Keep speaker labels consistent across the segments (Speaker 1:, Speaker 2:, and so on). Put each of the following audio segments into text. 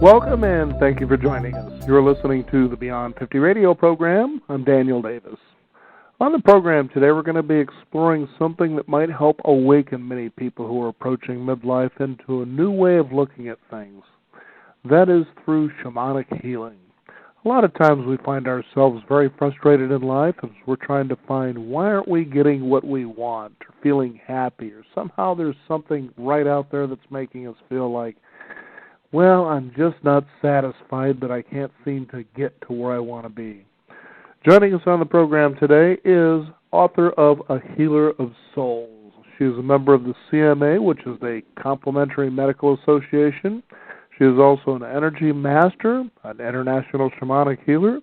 Speaker 1: Welcome and thank you for joining us. You're listening to the Beyond 50 radio program. I'm Daniel Davis. On the program today, we're going to be exploring something that might help awaken many people who are approaching midlife into a new way of looking at things. That is through shamanic healing. A lot of times we find ourselves very frustrated in life as we're trying to find why aren't we getting what we want or feeling happy, or somehow there's something right out there that's making us feel like, well, I'm just not satisfied, but I can't seem to get to where I want to be. Joining us on the program today is author of A Healer of Souls. She is a member of the CMA, which is the Complementary Medical Association. She is also an energy master, an international shamanic healer,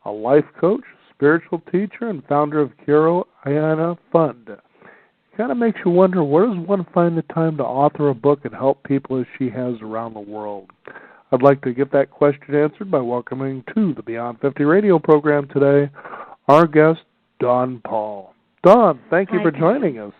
Speaker 1: a life coach, spiritual teacher, and founder of Kiro Ayana Fund. It kind of makes you wonder, where does one find the time to author a book and help people as she has around the world? I'd like to get that question answered by welcoming to the Beyond 50 radio program today our guest, Dawn Paul. Dawn, thank you for joining us.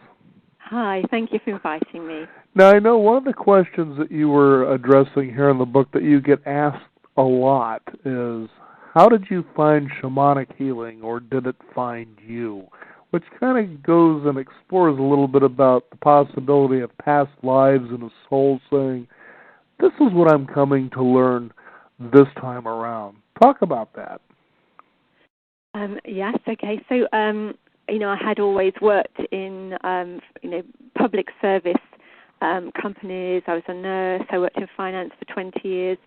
Speaker 2: Hi, thank you for inviting me.
Speaker 1: Now, I know one of the questions that you were addressing here in the book that you get asked a lot is, how did you find shamanic healing, or did it find you? Which kind of goes and explores a little bit about the possibility of past lives and a soul saying, this is what I'm coming to learn this time around. Talk about that.
Speaker 2: Yes, okay. So, I had always worked in, public service companies. I was a nurse. I worked in finance for 20 years.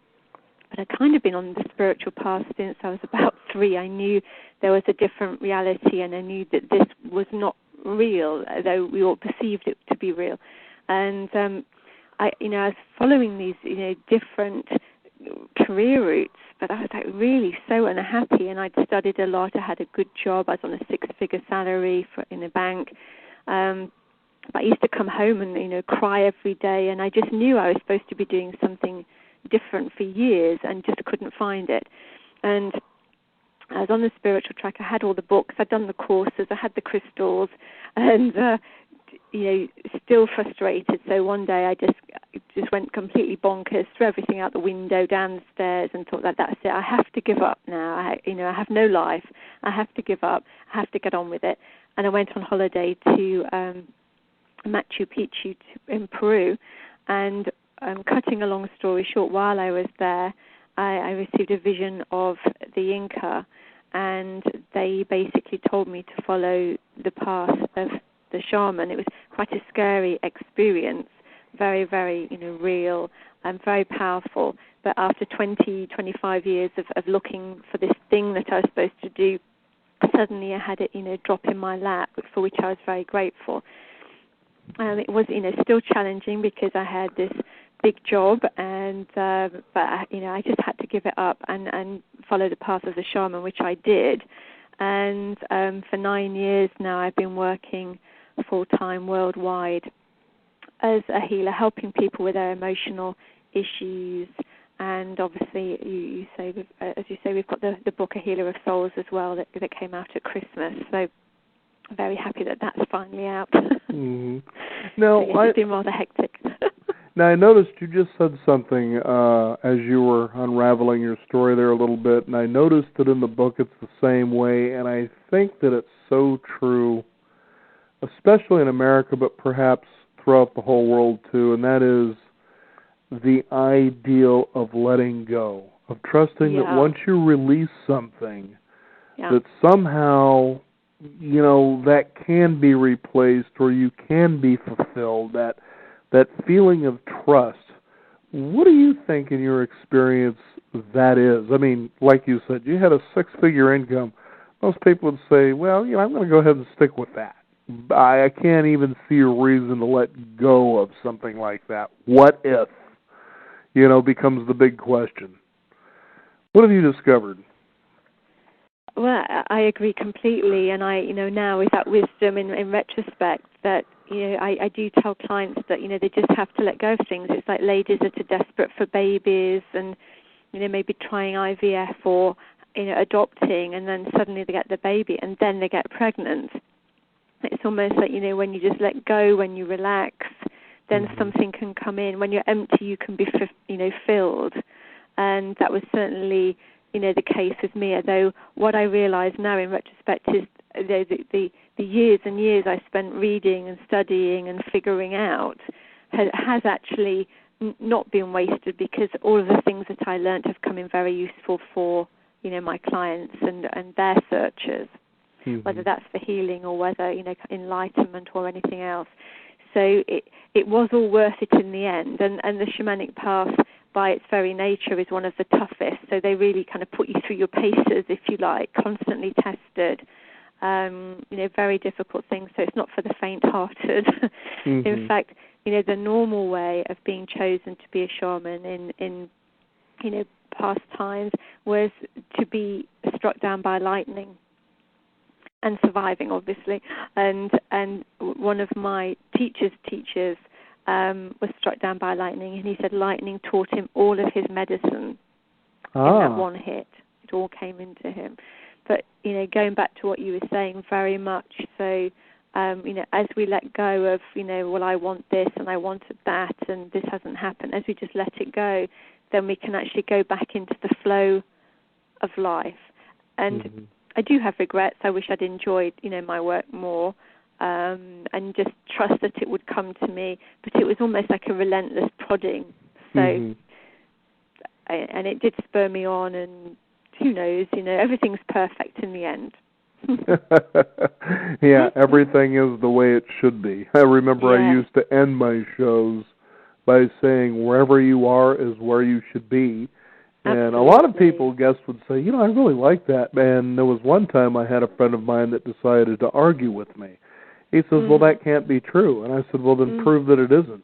Speaker 2: But I'd kind of been on the spiritual path since I was about 3. I knew there was a different reality, and I knew that this was not real, though we all perceived it to be real. And I was following these, different career routes, but I was really so unhappy. And I'd studied a lot. I had a good job. I was on a 6-figure salary in a bank. But I used to come home and, cry every day, and I just knew I was supposed to be doing something different for years and just couldn't find it. And I was on the spiritual track. I had all the books. I'd done the courses. I had the crystals, and, still frustrated. So one day I just went completely bonkers, threw everything out the window, downstairs, and thought that's it. I have to give up now. I have no life. I have to give up. I have to get on with it. And I went on holiday to Machu Picchu in Peru, and cutting a long story short, while I was there, I received a vision of the Inca, and they basically told me to follow the path of the shaman. It was quite a scary experience, very, very, real and very powerful. But after 20-25 years of looking for this thing that I was supposed to do, suddenly I had it, drop in my lap, for which I was very grateful. It was, still challenging because I had this big job, and but I just had to give it up and follow the path of the shaman, which I did. And for 9 years now, I've been working full-time worldwide as a healer, helping people with their emotional issues. And obviously, you say, as you say, we've got the book A Healer of Souls as well that came out at Christmas. So I'm very happy that that's finally out.
Speaker 1: Mm-hmm. Now,
Speaker 2: it's been rather hectic.
Speaker 1: Now, I noticed you just said something as you were unraveling your story there a little bit, and I noticed that in the book it's the same way, and I think that it's so true, especially in America, but perhaps throughout the whole world too, and that is the ideal of letting go, of trusting that once you release something, that somehow, that can be replaced or you can be fulfilled, that feeling of trust. What do you think in your experience that is? I mean, like you said, you had a 6-figure income. Most people would say, well, I'm going to go ahead and stick with that. I can't even see a reason to let go of something like that. What if, becomes the big question. What have you discovered?
Speaker 2: Well, I agree completely, and I, now with that wisdom in retrospect that, I do tell clients that, they just have to let go of things. It's like ladies that are desperate for babies and, maybe trying IVF or, adopting, and then suddenly they get the baby and then they get pregnant. It's almost like, when you just let go, when you relax, then something can come in. When you're empty, you can be, filled. and that was certainly, the case with me. Although what I realise now in retrospect is the years and years I spent reading and studying and figuring out has actually not been wasted, because all of the things that I learned have come in very useful for, my clients and their searches, whether that's for healing or whether, enlightenment or anything else. So it was all worth it in the end. And the shamanic path, by its very nature, is one of the toughest. So they really kind of put you through your paces, if you like, constantly tested. Very difficult things. So it's not for the faint-hearted. In fact, the normal way of being chosen to be a shaman in past times was to be struck down by lightning and surviving, obviously. And one of my teachers was struck down by lightning, and he said lightning taught him all of his medicine in that one hit. It all came into him. But, going back to what you were saying, very much so, as we let go of, well, I want this and I wanted that and this hasn't happened, as we just let it go, then we can actually go back into the flow of life. And I do have regrets. I wish I'd enjoyed, my work more, and just trust that it would come to me. But it was almost like a relentless prodding. So, and it did spur me on, and who knows, everything's perfect in the end.
Speaker 1: Yeah, everything is the way it should be. I remember I used to end my shows by saying, wherever you are is where you should be. And
Speaker 2: Absolutely.
Speaker 1: A lot of people, guests, would say, I really like that. And there was one time I had a friend of mine that decided to argue with me. He says, well, that can't be true. And I said, well, then prove that it isn't.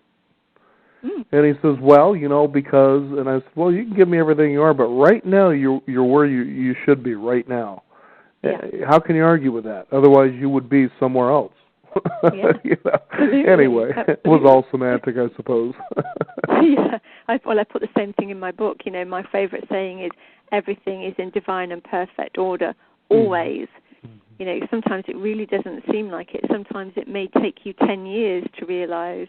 Speaker 1: And he says, well, because, and I said, well, you can give me everything you are, but right now you're where you should be right now. Yeah. How can you argue with that? Otherwise you would be somewhere else.
Speaker 2: Yeah.
Speaker 1: Anyway, it was all semantic, I suppose.
Speaker 2: I put the same thing in my book. My favorite saying is, everything is in divine and perfect order, always. Sometimes it really doesn't seem like it. Sometimes it may take you 10 years to realize,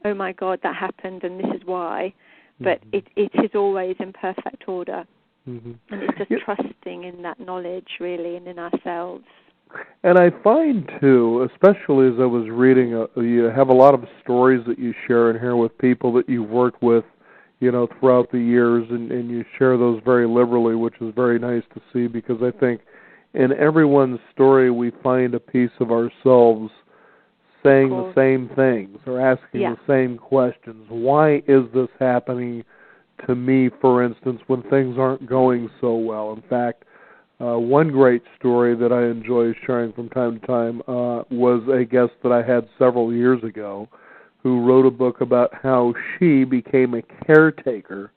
Speaker 2: oh my God, that happened and this is why. But it is always in perfect order. And it's just trusting in that knowledge, really, and in ourselves.
Speaker 1: And I find, too, especially as I was reading, you have a lot of stories that you share in here with people that you've worked with, throughout the years, and you share those very liberally, which is very nice to see, because I think in everyone's story we find a piece of ourselves saying the same things or asking the same questions. Why is this happening to me, for instance, when things aren't going so well? In fact, one great story that I enjoy sharing from time to time was a guest that I had several years ago who wrote a book about how she became a caretaker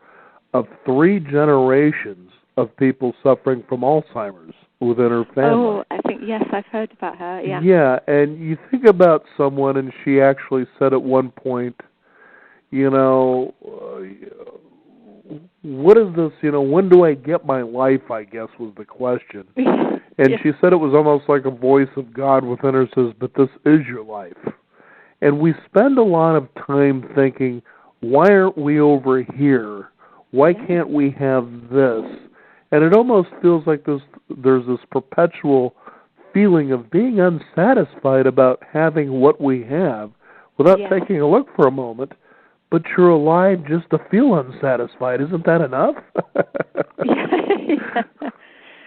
Speaker 1: of 3 generations of people suffering from Alzheimer's within her family.
Speaker 2: Oh, I think, yes, I've heard about her, yeah.
Speaker 1: Yeah, and you think about someone, and she actually said at one point, what is this, when do I get my life, I guess was the question. And she said it was almost like a voice of God within her says, but this is your life. And we spend a lot of time thinking, why aren't we over here? Why can't we have this? And it almost feels like there's this perpetual feeling of being unsatisfied about having what we have without taking a look for a moment. But you're alive just to feel unsatisfied. Isn't that enough?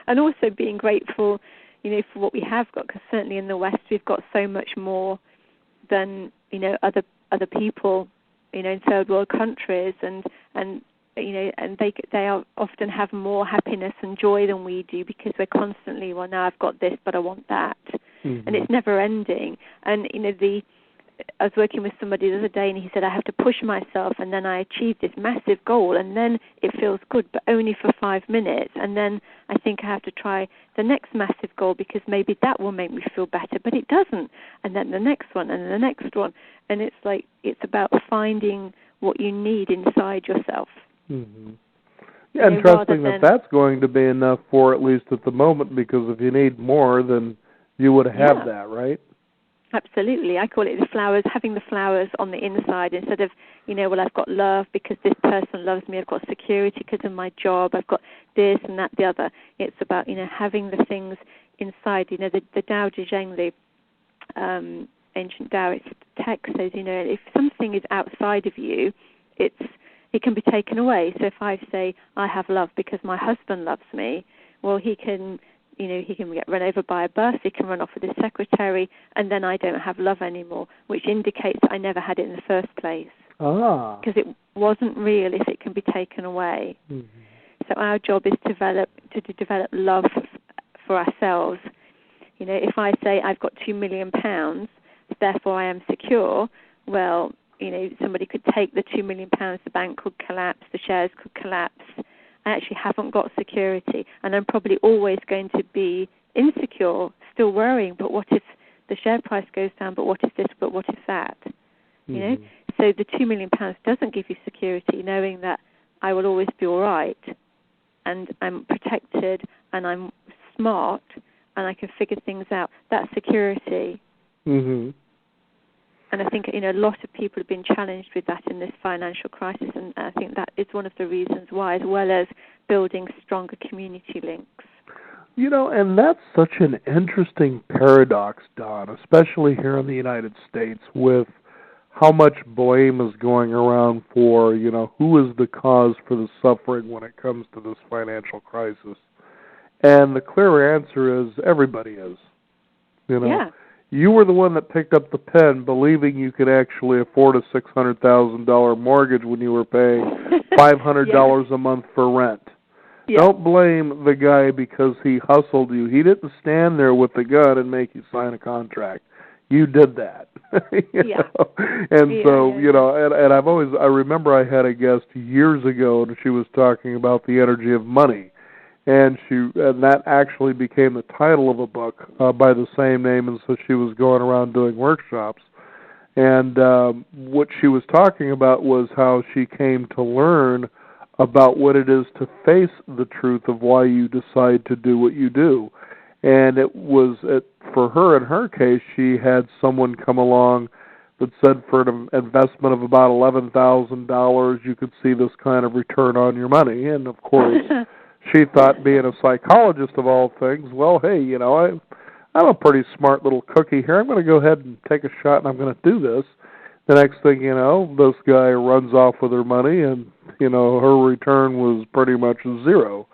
Speaker 2: And also being grateful, for what we have got, because certainly in the West we've got so much more than, other people, in third world countries, and they often have more happiness and joy than we do, because we're constantly, well, now I've got this, but I want that, and it's never ending. And I was working with somebody the other day, and he said, I have to push myself, and then I achieve this massive goal, and then it feels good, but only for 5 minutes, and then I think I have to try the next massive goal, because maybe that will make me feel better, but it doesn't, and then the next one, and the next one, and it's like, it's about finding what you need inside yourself.
Speaker 1: Yeah, and trusting that that's going to be enough for, at least at the moment, because if you need more, then you would have that, right?
Speaker 2: Absolutely. I call it the flowers, having the flowers on the inside instead of, well, I've got love because this person loves me. I've got security because of my job. I've got this and that, the other. It's about, having the things inside. The Tao Te Ching, the ancient Taoist text says, if something is outside of you, it can be taken away. So if I say, I have love because my husband loves me, well, he can get run over by a bus, he can run off with his secretary, and then I don't have love anymore, which indicates that I never had it in the first place. Because it wasn't real if it can be taken away. Mm-hmm. So our job is to develop love for ourselves. If I say I've got £2 million, therefore I am secure, well, somebody could take the £2 million, the bank could collapse, the shares could collapse. I actually haven't got security, and I'm probably always going to be insecure, still worrying, but what if the share price goes down, but what if this, but what if that? Mm-hmm. So the £2 million doesn't give you security, knowing that I will always be all right, and I'm protected, and I'm smart, and I can figure things out. That's security. Mm-hmm. And I think, a lot of people have been challenged with that in this financial crisis, and I think that is one of the reasons why, as well as building stronger community links.
Speaker 1: And that's such an interesting paradox, Don, especially here in the United States, with how much blame is going around for, who is the cause for the suffering when it comes to this financial crisis. And the clear answer is everybody is.
Speaker 2: Yeah.
Speaker 1: You were the one that picked up the pen believing you could actually afford a $600,000 mortgage when you were paying $500 a month for rent. Yeah. Don't blame the guy because he hustled you. He didn't stand there with the gun and make you sign a contract. You did that.
Speaker 2: Yeah.
Speaker 1: And so, and I remember I had a guest years ago, and she was talking about the energy of money. And that actually became the title of a book by the same name, and so she was going around doing workshops. And what she was talking about was how she came to learn about what it is to face the truth of why you decide to do what you do. And it was, for her, in her case, she had someone come along that said for an investment of about $11,000, you could see this kind of return on your money. And, of course, she thought, being a psychologist of all things, well, hey, I'm a pretty smart little cookie here. I'm going to go ahead and take a shot, and I'm going to do this. The next thing you know, this guy runs off with her money, and, her return was pretty much zero.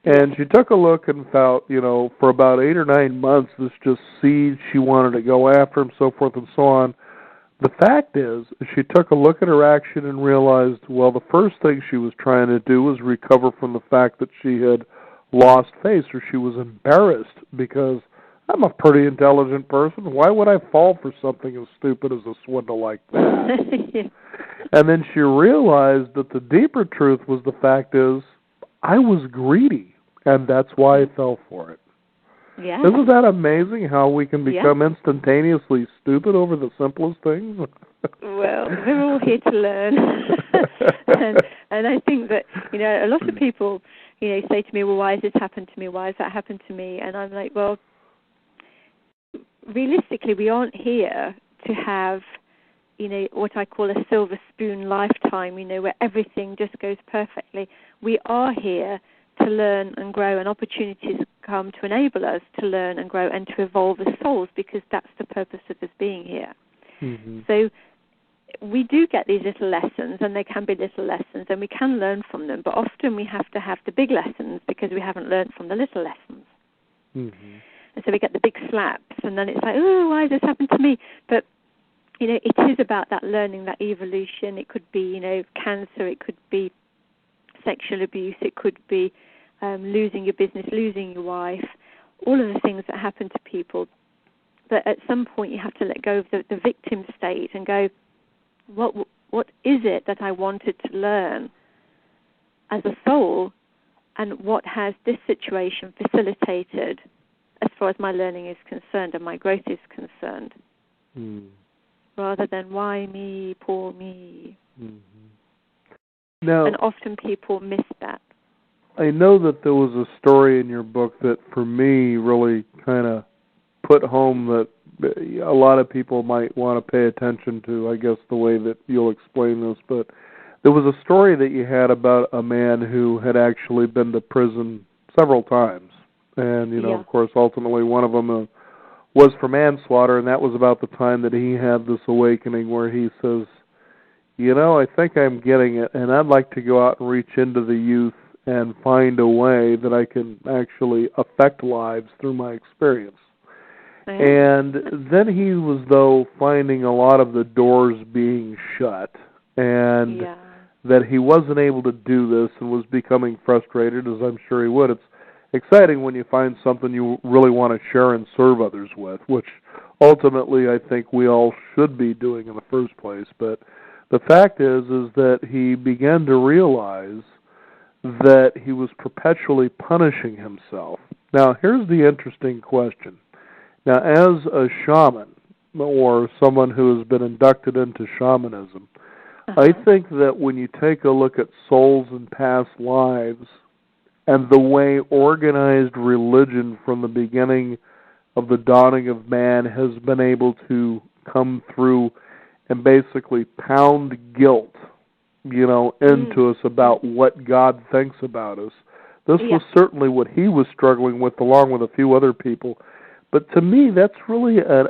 Speaker 1: And she took a look and felt, for about 8 or 9 months, this just seed she wanted to go after him, so forth and so on. The fact is, she took a look at her action and realized, well, the first thing she was trying to do was recover from the fact that she had lost face, or she was embarrassed, because I'm a pretty intelligent person. Why would I fall for something as stupid as a swindle like that? Yeah. And then she realized that the deeper truth was the fact is, I was greedy, and that's why I fell for it.
Speaker 2: Yeah.
Speaker 1: Isn't that amazing how we can become instantaneously stupid over the simplest things?
Speaker 2: Well, we're all here to learn. and I think that, a lot of people, say to me, well, why has this happened to me? Why has that happened to me? And I'm like, well, realistically, we aren't here to have, what I call a silver spoon lifetime, where everything just goes perfectly. We are here to learn and grow, and opportunities come to enable us to learn and grow and to evolve as souls, because that's the purpose of us being here. Mm-hmm. So we do get these little lessons, and they can be little lessons, and we can learn from them, but often we have to have the big lessons because we haven't learned from the little lessons. Mm-hmm. And so we get the big slaps, and then it's like, oh, why has this happened to me? But, it is about that learning, that evolution. It could be, cancer, it could be sexual abuse, it could be losing your business, losing your wife, all of the things that happen to people. But at some point you have to let go of the victim state and go, what is it that I wanted to learn as a soul, and what has this situation facilitated as far as my learning is concerned and my growth is concerned, rather than why me, poor me. Mm-hmm. Now, and often people miss that.
Speaker 1: I know that there was a story in your book that, for me, really kind of put home that a lot of people might want to pay attention to, I guess, the way that you'll explain this, but there was a story that you had about a man who had actually been to prison several times. And, of course, ultimately one of them was for manslaughter, and that was about the time that he had this awakening where he says, I think I'm getting it, and I'd like to go out and reach into the youth and find a way that I can actually affect lives through my experience. And then he was, though, finding a lot of the doors being shut, and that he wasn't able to do this and was becoming frustrated, as I'm sure he would. It's exciting when you find something you really want to share and serve others with, which ultimately I think we all should be doing in the first place. But the fact is that he began to realize that he was perpetually punishing himself. Now, here's the interesting question. Now, as a shaman, or someone who has been inducted into shamanism, I think that when you take a look at souls and past lives and the way organized religion from the beginning of the dawning of man has been able to come through and basically pound guilt, into us about what God thinks about us. This was certainly what he was struggling with, along with a few other people. But to me, that's really an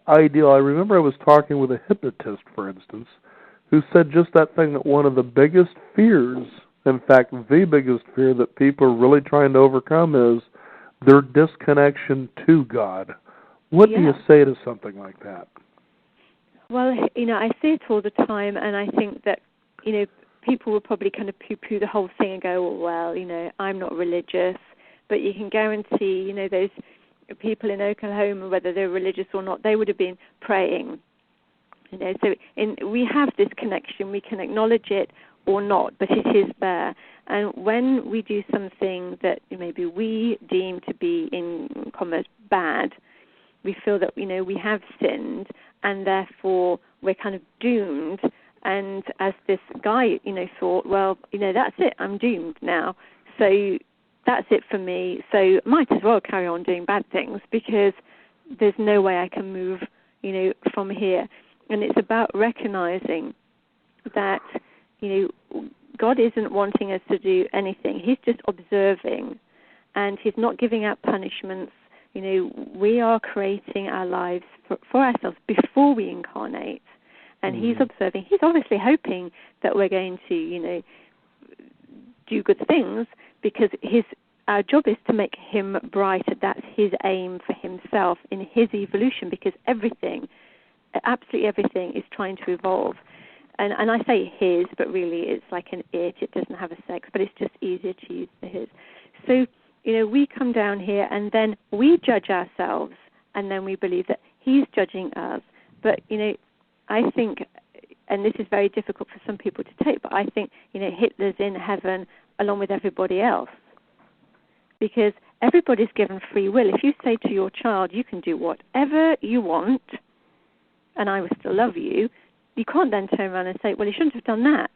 Speaker 1: ideal. I remember I was talking with a hypnotist, for instance, who said just that thing, that one of the biggest fears, in fact, the biggest fear that people are really trying to overcome is their disconnection to God. What do you say to something like that?
Speaker 2: Well, I see it all the time, and I think that, people will probably kind of poo-poo the whole thing and go, well, I'm not religious. But you can guarantee, those people in Oklahoma, whether they're religious or not, they would have been praying. So we have this connection. We can acknowledge it or not, but it is there. And when we do something that maybe we deem to be, in commas, bad, we feel that, we have sinned, and therefore we're kind of doomed. And as this guy, thought, well, that's it, I'm doomed now. So that's it for me. So might as well carry on doing bad things, because there's no way I can move, from here. And it's about recognizing that, God isn't wanting us to do anything. He's just observing, and he's not giving out punishments. We are creating our lives for ourselves before we incarnate. And he's observing. He's obviously hoping that we're going to, do good things, because our job is to make him brighter. That's his aim for himself in his evolution, because everything, absolutely everything, is trying to evolve. And I say his, but really it's like an it. It doesn't have a sex, but it's just easier to use the his. So, we come down here and then we judge ourselves, and then we believe that he's judging us. But, I think, and this is very difficult for some people to take, but I think, Hitler's in heaven along with everybody else. Because everybody's given free will. If you say to your child, you can do whatever you want, and I will still love you, you can't then turn around and say, well, you shouldn't have done that.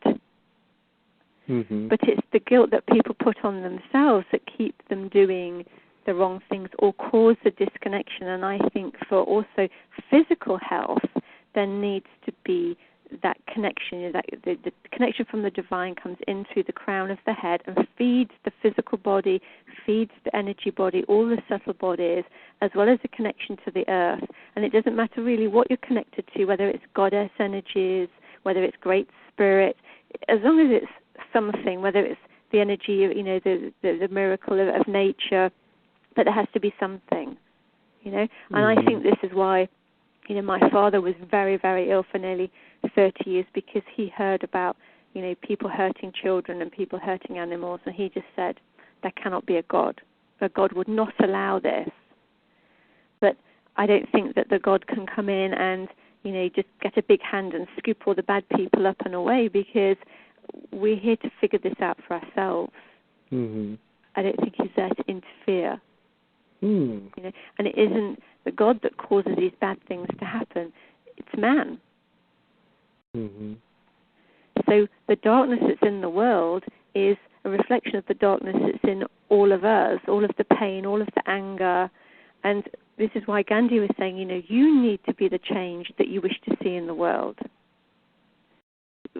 Speaker 2: But it's the guilt that people put on themselves that keep them doing the wrong things or cause the disconnection. And I think for also physical health, there needs to be that connection, that the connection from the divine comes in through the crown of the head and feeds the physical body, feeds the energy body, all the subtle bodies, as well as the connection to the earth. And it doesn't matter really what you're connected to, whether it's goddess energies, whether it's great spirit, as long as it's something, whether it's the energy of, the miracle of nature, but there has to be something, And I think this is why, my father was very, very ill for nearly 30 years, because he heard about, people hurting children and people hurting animals, and he just said, there cannot be a God. A God would not allow this. But I don't think that the God can come in and, just get a big hand and scoop all the bad people up and away, because we're here to figure this out for ourselves. I don't think he's there to interfere. And it isn't the God that causes these bad things to happen. It's man. So the darkness that's in the world is a reflection of the darkness that's in all of us, all of the pain, all of the anger. And this is why Gandhi was saying, you need to be the change that you wish to see in the world.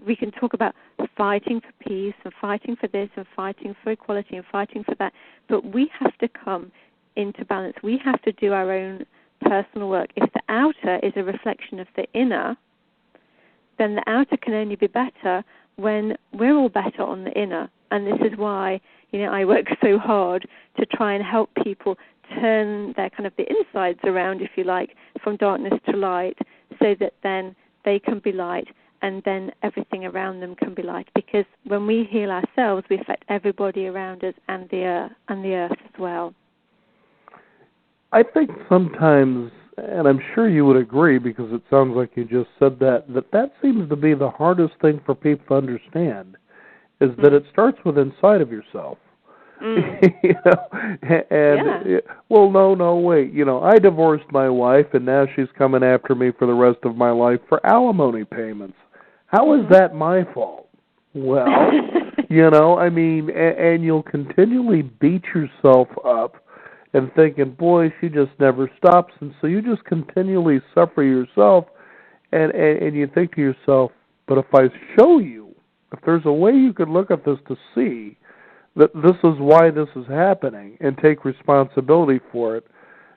Speaker 2: We can talk about fighting for peace and fighting for this and fighting for equality and fighting for that, but we have to come into balance. We have to do our own personal work. If the outer is a reflection of the inner, then the outer can only be better when we're all better on the inner. And this is why, I work so hard to try and help people turn their kind of the insides around, if you like, from darkness to light, so that then they can be light, and then everything around them can be light. Because when we heal ourselves, we affect everybody around us and the earth as well.
Speaker 1: I think sometimes, and I'm sure you would agree because it sounds like you just said that seems to be the hardest thing for people to understand, is that it starts with inside of yourself. Well, no, wait. I divorced my wife, and now she's coming after me for the rest of my life for alimony payments. How is that my fault? Well, and you'll continually beat yourself up and thinking, boy, she just never stops, and so you just continually suffer yourself, and you think to yourself, but if I show you, if there's a way you could look at this to see that this is why this is happening and take responsibility for it,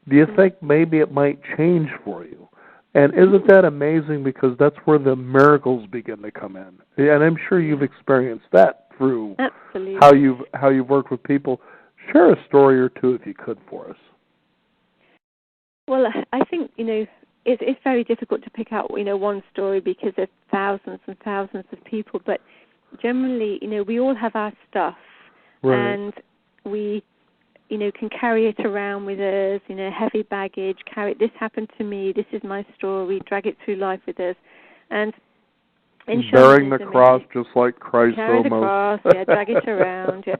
Speaker 1: do you think maybe it might change for you? And isn't that amazing? Because that's where the miracles begin to come in. And I'm sure you've experienced that through
Speaker 2: Absolutely.
Speaker 1: how you've worked with people. Share a story or two, if you could, for us.
Speaker 2: Well, I think, it's very difficult to pick out, one story because there's thousands and thousands of people. But generally, we all have our stuff.
Speaker 1: Right.
Speaker 2: And we, can carry it around with us, heavy baggage, carry it. This happened to me. This is my story. Drag it through life with us. And in
Speaker 1: bearing the cross just like Christ
Speaker 2: carry
Speaker 1: almost.
Speaker 2: the cross, drag it around. Yeah.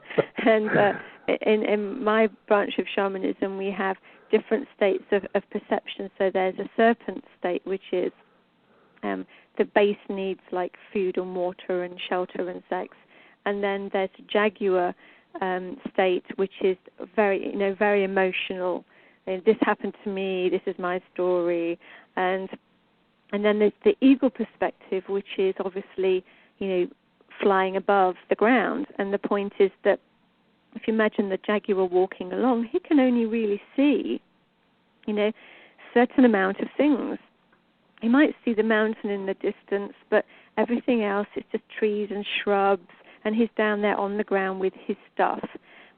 Speaker 2: And in my branch of shamanism, we have different states of perception. So there's a serpent state, which is the base needs like food and water and shelter and sex. And then there's a jaguar state, which is very, very emotional. This happened to me. This is my story. And then there's the eagle perspective, which is obviously, flying above the ground. And the point is that if you imagine the jaguar walking along, he can only really see, certain amount of things. He might see the mountain in the distance, but everything else is just trees and shrubs, and he's down there on the ground with his stuff.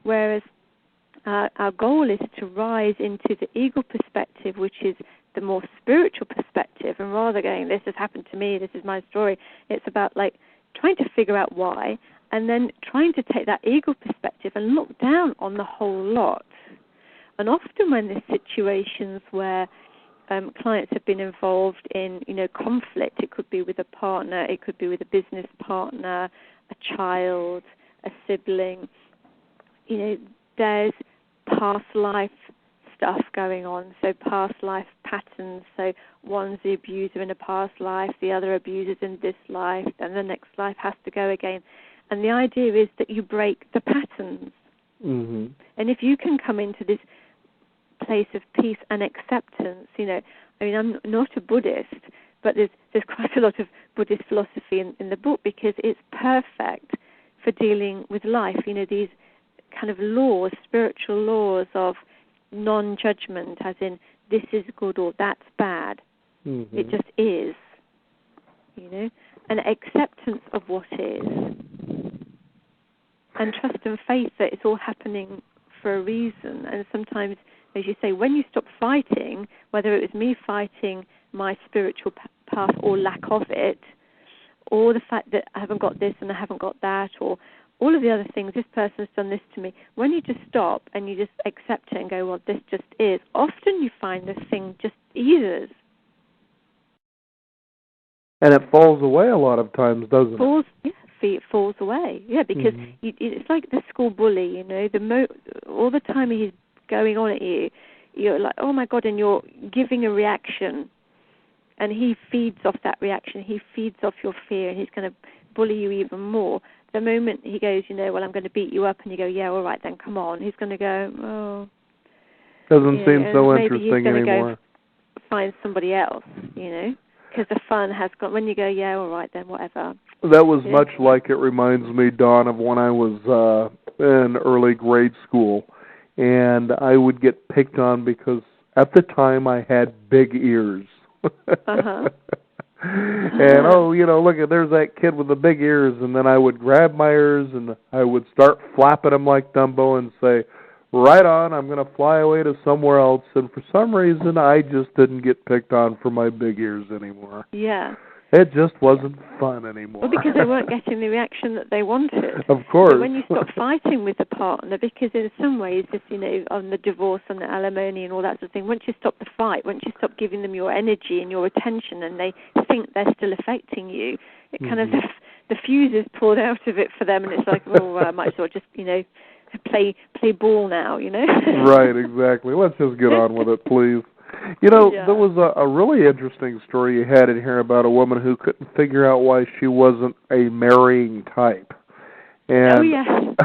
Speaker 2: Whereas our goal is to rise into the eagle perspective, which is the more spiritual perspective, and rather going, this has happened to me, this is my story, it's about trying to figure out why, and then trying to take that eagle perspective and look down on the whole lot. And often when there's situations where clients have been involved in, conflict, it could be with a partner, it could be with a business partner, a child, a sibling, there's past life stuff going on, so past life patterns. So one's the abuser in a past life, the other abuser's in this life, and the next life has to go again. And the idea is that you break the patterns.
Speaker 1: Mm-hmm.
Speaker 2: And if you can come into this place of peace and acceptance, I'm not a Buddhist, but there's quite a lot of Buddhist philosophy in the book because it's perfect for dealing with life. These kind of laws, spiritual laws of non-judgment, as in this is good or that's bad.
Speaker 1: Mm-hmm.
Speaker 2: It just is, and acceptance of what is, and trust and faith that it's all happening for a reason. And sometimes, as you say, when you stop fighting, whether it was me fighting my spiritual path or lack of it, or the fact that I haven't got this and I haven't got that, or all of the other things, this person's done this to me, when you just stop and you just accept it and go, well, this just is, often you find this thing just eases. And
Speaker 1: it falls away a lot of times, doesn't it?
Speaker 2: Yeah, it falls away. Yeah, because it's like the school bully, all the time he's going on at you, you're like, oh my God, and you're giving a reaction, and he feeds off that reaction. He feeds off your fear, and he's going to bully you even more. The moment he goes, well, I'm going to beat you up, and you go, yeah, all right, then come on, he's going to go, oh.
Speaker 1: Doesn't seem so
Speaker 2: maybe he's
Speaker 1: interesting anymore.
Speaker 2: Go find somebody else, because the fun has gone. When you go, yeah, all right then, whatever.
Speaker 1: That was much like, it reminds me, Dawn, of when I was in early grade school, and I would get picked on because at the time I had big ears.
Speaker 2: Uh-huh.
Speaker 1: And look, there's that kid with the big ears, and then I would grab my ears and I would start flapping them like Dumbo and say, right on, I'm going to fly away to somewhere else. And for some reason, I just didn't get picked on for my big ears anymore.
Speaker 2: Yeah.
Speaker 1: It just wasn't fun anymore.
Speaker 2: Well, because they weren't getting the reaction that they wanted.
Speaker 1: Of course.
Speaker 2: So when you stop fighting with the partner, because in some ways, just, on the divorce and the alimony and all that sort of thing, once you stop the fight, once you stop giving them your energy and your attention and they think they're still affecting you, it kind of, the fuse is pulled out of it for them, and it's like, well, I might as well just, play ball now,
Speaker 1: Right, exactly. Let's just get on with it, please. There was a really interesting story you had in here about a woman who couldn't figure out why she wasn't a marrying type. And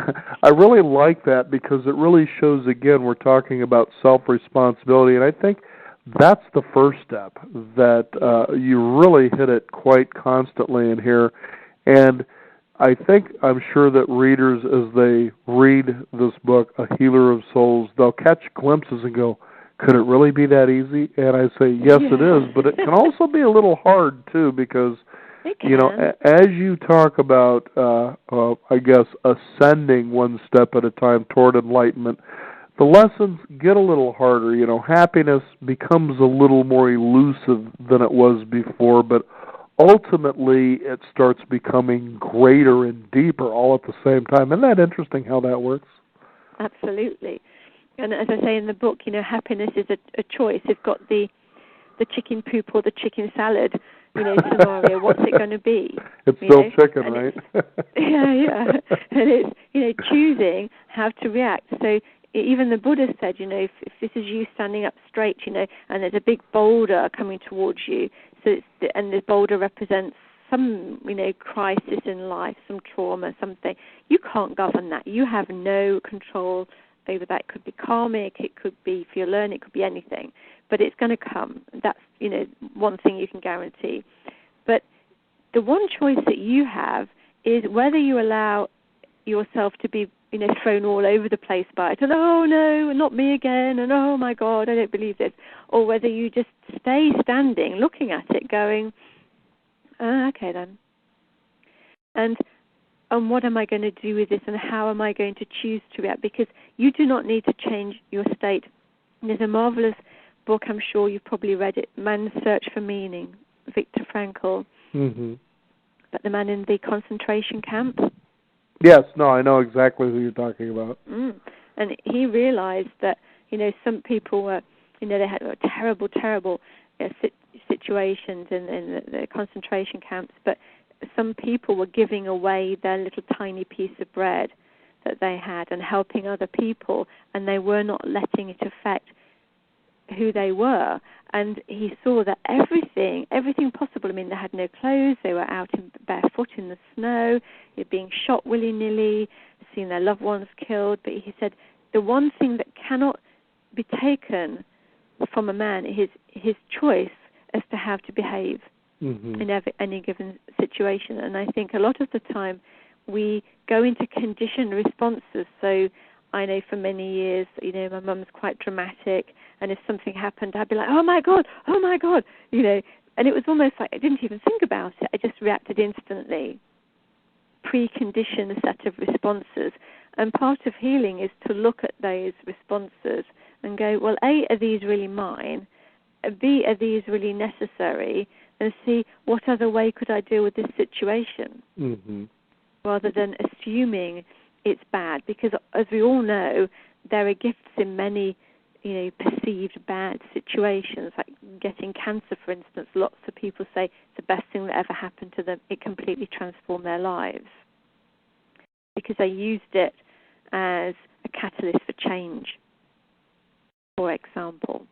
Speaker 1: I really like that because it really shows, again, we're talking about self-responsibility, and I think that's the first step, that you really hit it quite constantly in here. And I'm sure that readers, as they read this book, A Healer of Souls, they'll catch glimpses and go, could it really be that easy? And I say, yes, it is, but it can also be a little hard, too, because, as you talk about, ascending one step at a time toward enlightenment, the lessons get a little harder. Happiness becomes a little more elusive than it was before, but ultimately it starts becoming greater and deeper all at the same time. Isn't that interesting how that works?
Speaker 2: Absolutely. And as I say in the book, happiness is a choice. You've got the chicken poop or the chicken salad, scenario. What's it going to be? It's
Speaker 1: still chicken, right?
Speaker 2: Yeah. And it's, choosing how to react. So even the Buddha said, if this is you standing up straight, and there's a big boulder coming towards you, and the boulder represents some, crisis in life, some trauma, something, you can't govern that. You have no control over that. It could be karmic, it could be if you're learning, it could be anything. But it's going to come. That's, one thing you can guarantee. But the one choice that you have is whether you allow yourself to be, thrown all over the place by it, and oh no, not me again, and oh my God, I don't believe this, or whether you just stay standing, looking at it, going, okay then. And what am I going to do with this, and how am I going to choose to react? Because you do not need to change your state. There's a marvelous book, I'm sure you've probably read it, Man's Search for Meaning, Viktor Frankl.
Speaker 1: Mm-hmm.
Speaker 2: But the man in the concentration camp.
Speaker 1: Yes, no, I know exactly who you're talking about.
Speaker 2: And he realized that, some people were, they had terrible situations in the concentration camps, but some people were giving away their little tiny piece of bread that they had and helping other people, and they were not letting it affect who they were. And he saw that everything possible, they had no clothes, they were out barefoot in the snow, they were being shot willy-nilly, seeing their loved ones killed, but he said the one thing that cannot be taken from a man is his choice as to how to behave in any given situation. And I think a lot of the time we go into conditioned responses. So I know for many years, my mum's quite dramatic, and if something happened, I'd be like, oh my God, and it was almost like I didn't even think about it. I just reacted instantly, preconditioned a set of responses. And part of healing is to look at those responses and go, well, A, are these really mine? B, are these really necessary? And see, what other way could I deal with this situation? Rather than assuming it's bad. Because as we all know, there are gifts in many, perceived bad situations, like getting cancer, for instance. Lots of people say it's the best thing that ever happened to them. It completely transformed their lives because they used it as a catalyst for change, for example.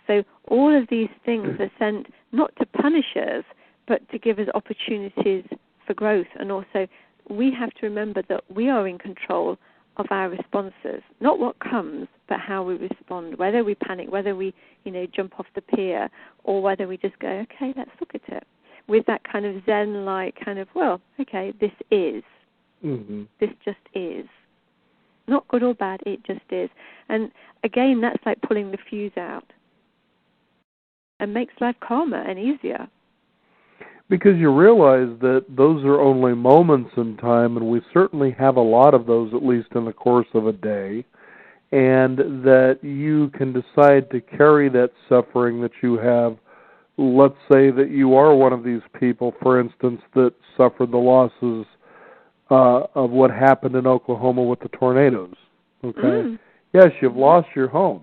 Speaker 2: So all of these things are sent not to punish us, but to give us opportunities for growth. And also, we have to remember that we are in control of our responses. Not what comes, but how we respond. Whether we panic, whether we, jump off the pier, or whether we just go, okay, let's look at it. With that kind of Zen-like kind of, well, okay, this is.
Speaker 1: Mm-hmm.
Speaker 2: This just is. Not good or bad, it just is. And again, that's like pulling the fuse out. And makes life calmer and easier.
Speaker 1: Because you realize that those are only moments in time, and we certainly have a lot of those, at least in the course of a day, and that you can decide to carry that suffering that you have. Let's say that you are one of these people, for instance, that suffered the losses of what happened in Oklahoma with the tornadoes. Okay? Yes, you've lost your home,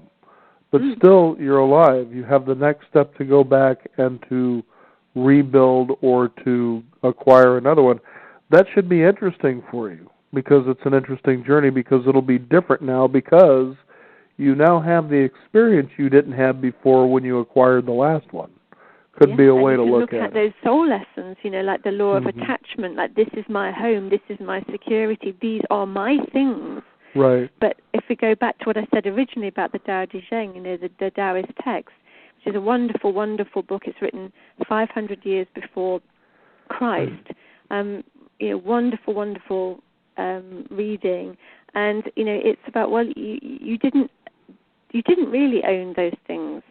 Speaker 1: but still you're alive. You have the next step to go back and to rebuild or to acquire another one. That should be interesting for you, because it's an interesting journey, because it'll be different now, because you now have the experience you didn't have before when you acquired the last one. Could be a way to look at it.
Speaker 2: Those soul lessons, like the law of attachment, like this is my home, this is my security, these are my things.
Speaker 1: Right.
Speaker 2: But if we go back to what I said originally about the Tao Te Ching, the Taoist text, which is a wonderful, wonderful book. It's written 500 years before Christ. Wonderful, wonderful reading. And it's about, well, you didn't really own those things.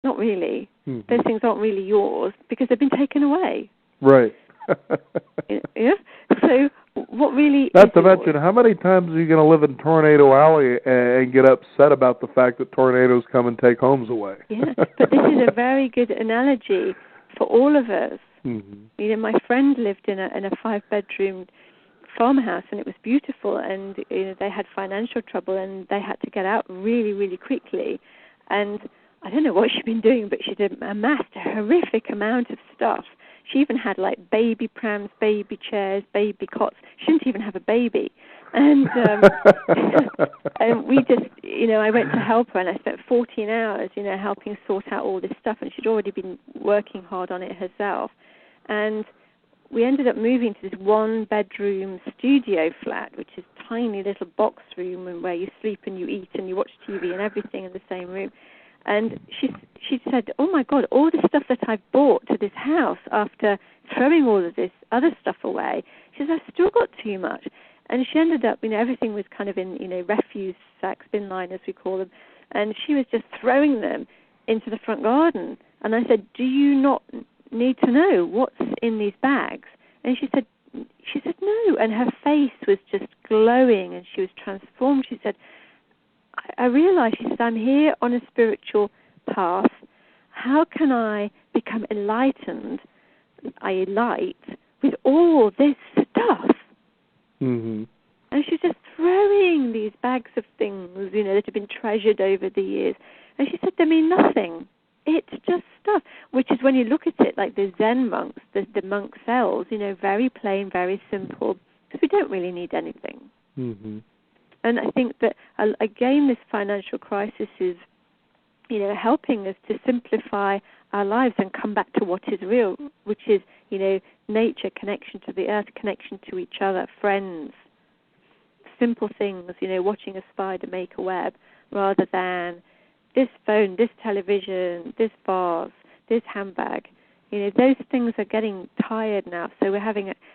Speaker 2: Not really. Mm-hmm. Those things aren't really yours because they've been taken away.
Speaker 1: Right.
Speaker 2: Yeah. So what really?
Speaker 1: Not to mention, how many times are you going to live in Tornado Alley and get upset about the fact that tornadoes come and take homes away?
Speaker 2: Yeah, but this is a very good analogy for all of us. Mm-hmm. My friend lived in a 5-bedroom farmhouse, and it was beautiful, and they had financial trouble, and they had to get out really, really quickly. And I don't know what she'd been doing, but she'd amassed a horrific amount of stuff. She even had like baby prams, baby chairs, baby cots. She didn't even have a baby. And and we just, I went to help her, and I spent 14 hours, helping sort out all this stuff. And she'd already been working hard on it herself. And we ended up moving to this 1-bedroom studio flat, which is a tiny little box room and where you sleep and you eat and you watch TV and everything in the same room. And she said, oh, my God, all the stuff that I've bought to this house after throwing all of this other stuff away, she says, I've still got too much. And she ended up, everything was kind of in, refuse sacks, bin line, as we call them, and she was just throwing them into the front garden. And I said, do you not need to know what's in these bags? And she said no. And her face was just glowing, and she was transformed. She said, I realized, she said, I'm here on a spiritual path. How can I become enlightened, light, with all this stuff? Mm-hmm. And she's just throwing these bags of things, that have been treasured over the years. And she said, they mean nothing. It's just stuff, which is when you look at it like the Zen monks, the monk cells, very plain, very simple, because we don't really need anything. Mm-hmm. And I think that, again, this financial crisis is, helping us to simplify our lives and come back to what is real, which is, nature, connection to the earth, connection to each other, friends, simple things, watching a spider make a web, rather than this phone, this television, this vase, this handbag. Those things are getting tired now. So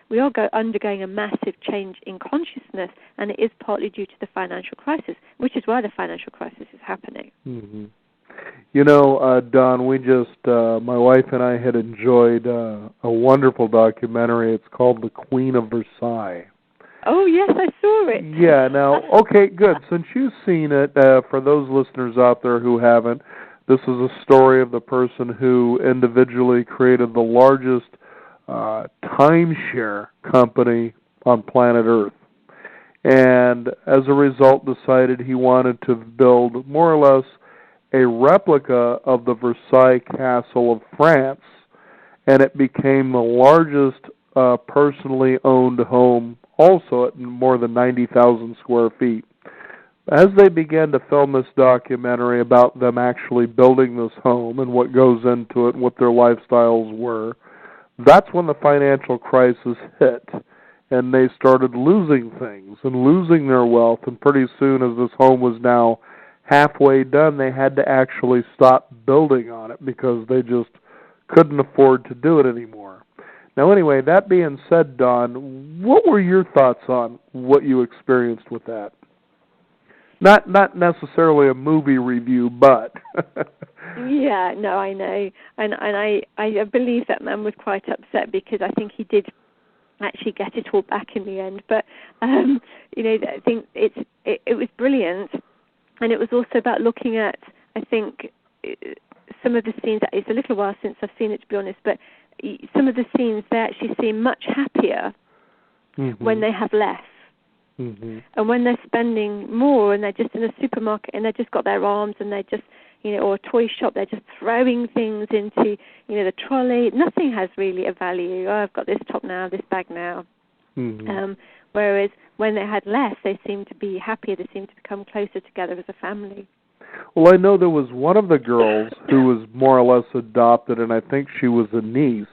Speaker 2: we are undergoing a massive change in consciousness, and it is partly due to the financial crisis, which is why the financial crisis is happening.
Speaker 1: Mm-hmm. Don, we just, my wife and I had enjoyed a wonderful documentary. It's called The Queen of Versailles.
Speaker 2: Oh, yes, I saw it.
Speaker 1: Yeah, now, okay, good. Since you've seen it, for those listeners out there who haven't, this is a story of the person who individually created the largest timeshare company on planet Earth. And as a result decided he wanted to build more or less a replica of the Versailles Castle of France, and it became the largest personally owned home, also at more than 90,000 square feet. As they began to film this documentary about them actually building this home and what goes into it and what their lifestyles were, that's when the financial crisis hit. and they started losing things and losing their wealth, and pretty soon, as this home was now halfway done, they had to actually stop building on it because they just couldn't afford to do it anymore. Now, anyway, that being said, Dawn, what were your thoughts on what you experienced with that? Not necessarily a movie review, but
Speaker 2: Yeah, no, I know, and I believe that man was quite upset because I think he did actually get it all back in the end. But I think it was brilliant, and it was also about looking at, I think, some of the scenes. It's a little while since I've seen it, to be honest, but some of the scenes they actually seem much happier when they have less. Mm-hmm. And when they're spending more and they're just in a supermarket and they've just got their arms and they're just, or a toy shop, they're just throwing things into, the trolley. Nothing has really a value. Oh, I've got this top now, this bag now. Mm-hmm. Whereas when they had less, they seemed to be happier. They seemed to become closer together as a family.
Speaker 1: Well, I know there was one of the girls who was more or less adopted, and I think she was a niece.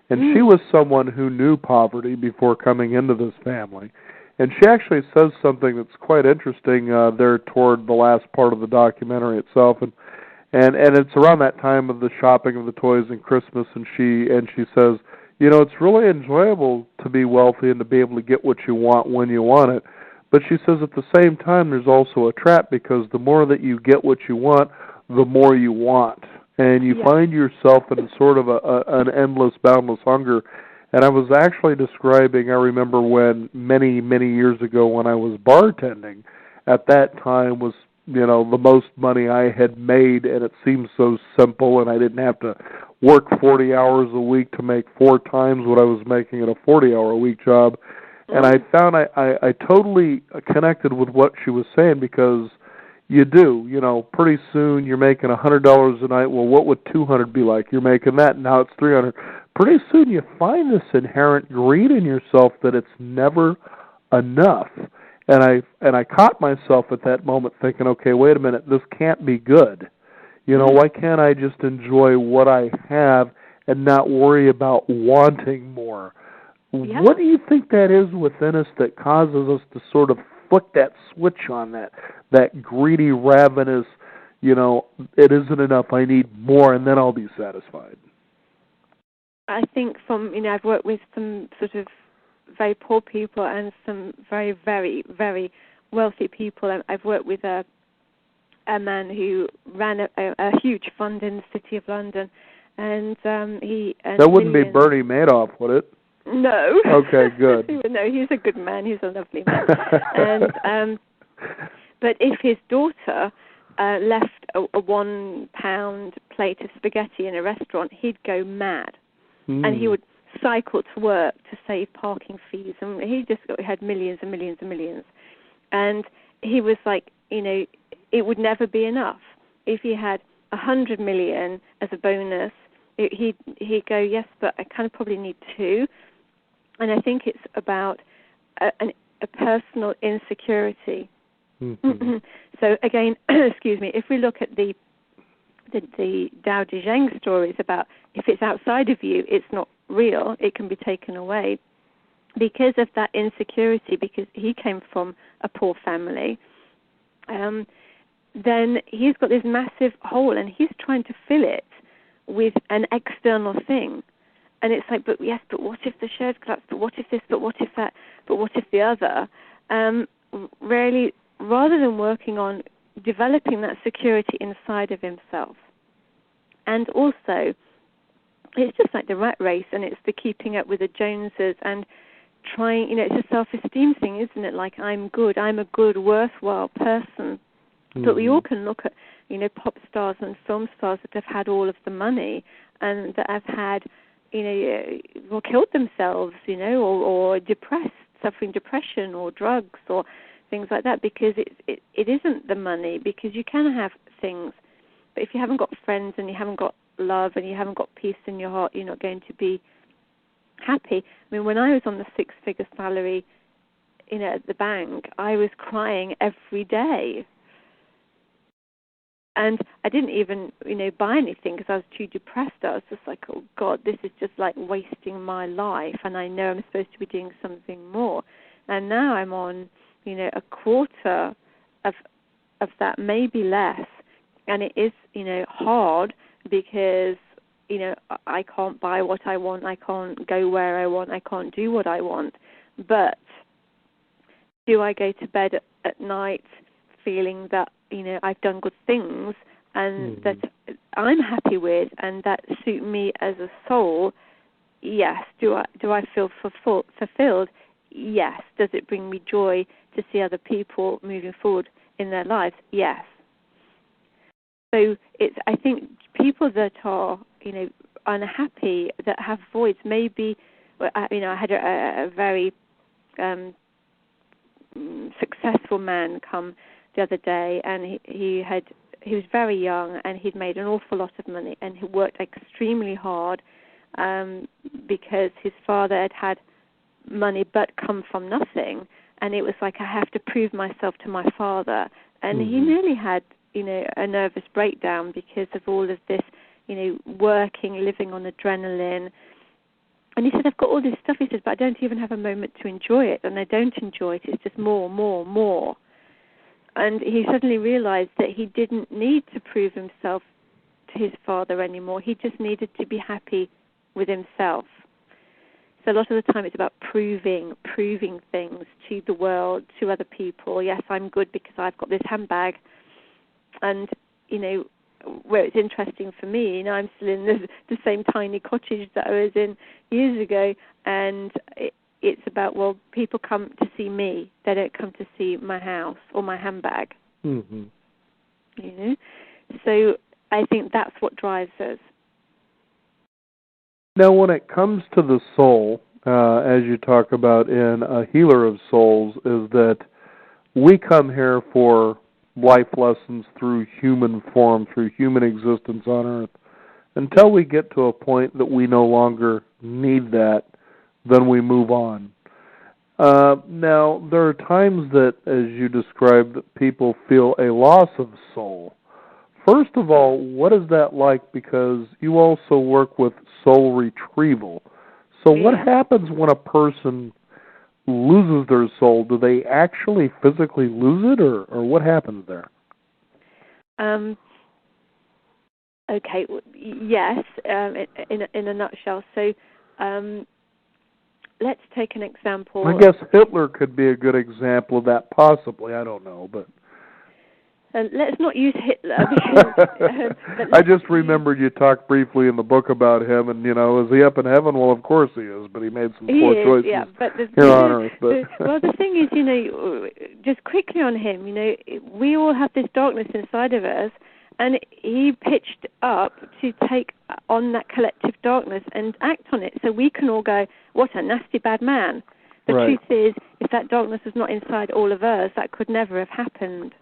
Speaker 1: And she was someone who knew poverty before coming into this family. And she actually says something that's quite interesting there toward the last part of the documentary itself, and it's around that time of the shopping of the toys and Christmas, and she says, it's really enjoyable to be wealthy and to be able to get what you want when you want it. But she says at the same time there's also a trap, because the more that you get what you want, the more you want, and you find yourself in sort of an endless, boundless hunger. And I was actually describing, I remember when many, many years ago when I was bartending, at that time was, the most money I had made, and it seemed so simple, and I didn't have to work 40 hours a week to make 4 times what I was making in a 40-hour-a-week job. And I found I totally connected with what she was saying, because you do, pretty soon you're making $100 a night. Well, what would $200 be like? You're making that, and now it's $300. Pretty soon you find this inherent greed in yourself that it's never enough. And I caught myself at that moment thinking, okay, wait a minute, this can't be good. Why can't I just enjoy what I have and not worry about wanting more? Yeah. What do you think that is within us that causes us to sort of flick that switch on that greedy, ravenous, it isn't enough, I need more, and then I'll be satisfied?
Speaker 2: I think I've worked with some sort of very poor people and some very, very, very wealthy people. I've worked with a man who ran a huge fund in the City of London, and he...
Speaker 1: That wouldn't be Bernie Madoff, would it?
Speaker 2: No.
Speaker 1: Okay, good.
Speaker 2: No, he's a good man. He's a lovely man. And but if his daughter left a £1 plate of spaghetti in a restaurant, he'd go mad. And he would cycle to work to save parking fees. And he had millions and millions and millions. And he was like, it would never be enough. If he had 100 million as a bonus, he'd go, yes, but I kind of probably need 2. And I think it's about a personal insecurity. Mm-hmm. So again, excuse me, if we look at the Dao De Zheng stories about if it's outside of you, it's not real, it can be taken away. Because of that insecurity, because he came from a poor family, then he's got this massive hole and he's trying to fill it with an external thing. And it's like, but what if the shares collapse? But what if this? But what if that? But what if the other? Really, rather than working on developing that security inside of himself. And also, it's just like the rat race, and it's the keeping up with the Joneses and trying, it's a self-esteem thing, isn't it? Like, I'm good, I'm a good, worthwhile person. Mm-hmm. But we all can look at, pop stars and film stars that have had all of the money and that have had, or killed themselves, or depressed, suffering depression or drugs or things like that, because it isn't the money, because you can have things, but if you haven't got friends and you haven't got love and you haven't got peace in your heart, you're not going to be happy. I mean, when I was on the 6-figure salary, at the bank, I was crying every day. And I didn't even, buy anything because I was too depressed. I was just like, oh, God, this is just like wasting my life, and I know I'm supposed to be doing something more. And now I'm on, a quarter of that, maybe less. And it is, hard because, I can't buy what I want. I can't go where I want. I can't do what I want. But do I go to bed at night feeling that, I've done good things and that I'm happy with and that suit me as a soul? Yes. Do I feel fulfilled? Yes. Does it bring me joy to see other people moving forward in their lives? Yes. So I think people that are, unhappy, that have voids, maybe, I had a very successful man come the other day, and he was very young, and he'd made an awful lot of money, and he worked extremely hard because his father had money but come from nothing, and it was like, I have to prove myself to my father. And he nearly had, a nervous breakdown because of all of this, working, living on adrenaline. And he said, I've got all this stuff, he said, but I don't even have a moment to enjoy it, and I don't enjoy it. It's just more, more, more. And he suddenly realized that he didn't need to prove himself to his father anymore. He just needed to be happy with himself. So a lot of the time it's about proving things to the world, to other people. Yes, I'm good because I've got this handbag. And, where it's interesting for me, I'm still in the same tiny cottage that I was in years ago, and it's about, well, people come to see me. They don't come to see my house or my handbag. So I think that's what drives us.
Speaker 1: Now, when it comes to the soul, as you talk about in A Healer of Souls, is that we come here for life lessons through human form, through human existence on Earth. Until we get to a point that we no longer need that, then we move on. Now, there are times that, as you described, that people feel a loss of soul. First of all, what is that like? Because you also work with soul retrieval. So what happens when a person loses their soul? Do they actually physically lose it, or what happens there?
Speaker 2: Okay, yes, in a nutshell. So let's take an example.
Speaker 1: I guess Hitler could be a good example of that, possibly. I don't know, but...
Speaker 2: let's not use Hitler. Because,
Speaker 1: I just remembered you talked briefly in the book about him, and, is he up in heaven? Well, of course he is, but he made some poor choices here on Earth.
Speaker 2: Well, the thing is, just quickly on him, we all have this darkness inside of us, and he pitched up to take on that collective darkness and act on it, so we can all go, what a nasty bad man. The truth is, if that darkness was not inside all of us, that could never have happened.